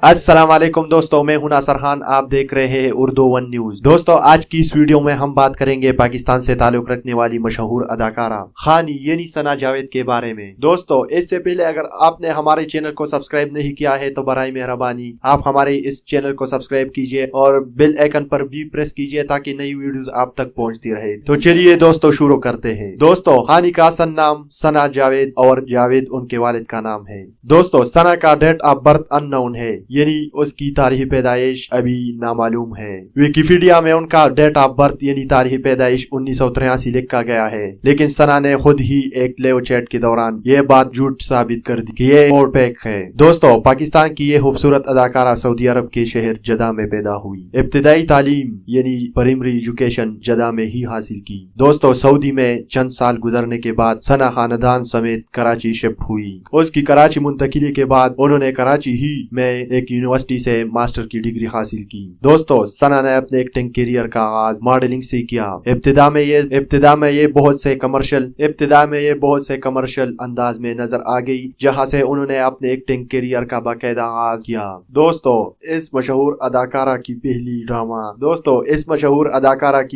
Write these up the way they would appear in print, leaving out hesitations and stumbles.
अस्सलाम वालेकुम दोस्तों, मैं हूं नासर खान। आप देख रहे हैं उर्दू वन न्यूज। दोस्तों, आज की इस वीडियो में हम बात करेंगे पाकिस्तान से ताल्लुक रखने वाली मशहूर अदाकारा खानी यानी सना जावेद के बारे में। दोस्तों, इससे पहले अगर आपने हमारे चैनल को सब्सक्राइब नहीं किया है तो बराए मेहरबानी आप हमारे इस चैनल को सब्सक्राइब कीजिए और बेल आइकन पर भी प्रेस कीजिए ताकि नई वीडियोस आप तक पहुंचती रहे। तो चलिए दोस्तों शुरू करते हैं। दोस्तों, खानी का असल नाम सना जावेद और जावेद उनके वालिद का नाम है। दोस्तों, सना का डेट ऑफ बर्थ अननोन है, यानी उसकी तारीख पैदाइश अभी नामालूम है। विकिपीडिया में उनका डेट ऑफ बर्थ यानी तारीख पैदाइश 1983 लिखा गया है, लेकिन सना ने खुद ही एक लेव चैट के दौरान ये बात झूठ साबित कर दी कि ये और पैक है। दोस्तों, पाकिस्तान की ये खूबसूरत अदाकारा सऊदी अरब के शहर जदा में पैदा हुई। इब्तिदाई तालीम यानी प्राइमरी एजुकेशन जदा में ही हासिल की। दोस्तों, सऊदी में चंद साल गुजरने के बाद सना खानदान समेत कराची शिफ्ट हुई। उसकी कराची मुंतकिली के बाद उन्होंने कराची ही में एक यूनिवर्सिटी से मास्टर की डिग्री हासिल की। दोस्तों, सना ने अपने एक्टिंग करियर का आगाज मॉडलिंग से किया। इब्तिदा में ये बहुत से कमर्शियल अंदाज में नजर आ गई, जहां से उन्होंने अपने एक्टिंग करियर का बाकायदा आगाज किया। दोस्तों, इस मशहूर अदाकारा की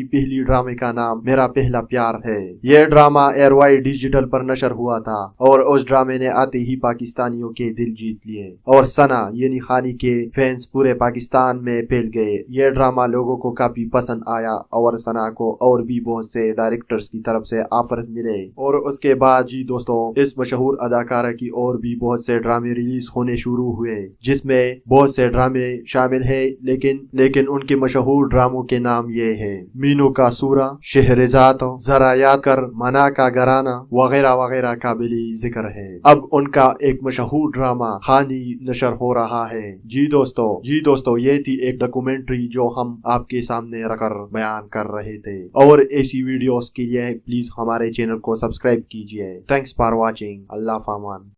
पहली ड्रामे का नाम मेरा पहला प्यार है। यह ड्रामा एयरवाइड डिजिटल पर नशर हुआ था और उस ड्रामे ने आते ही पाकिस्तानियों के दिल जीत लिए और सना यानी खानी के फैंस पूरे पाकिस्तान में फैल गए। यह ड्रामा लोगों को काफी पसंद आया और सना को और भी बहुत से डायरेक्टर्स की तरफ से ऑफर मिले और उसके बाद जी दोस्तों, इस मशहूर अदाकारा की और भी बहुत से ड्रामे रिलीज होने शुरू हुए, जिसमें बहुत से ड्रामे शामिल है, लेकिन उनके मशहूर ड्रामों के नाम ये है: मीनू का सूरा, शहरजाद, जरा याद कर, मना का घराना वगैरह वगैरह काबिल जिक्र है। अब उनका एक मशहूर ड्रामा खानी नशर हो रहा है। जी दोस्तों, ये थी एक डॉक्यूमेंट्री जो हम आपके सामने रखकर बयान कर रहे थे और ऐसी वीडियोस के लिए प्लीज हमारे चैनल को सब्सक्राइब कीजिए। Thanks for watching. Allah forum.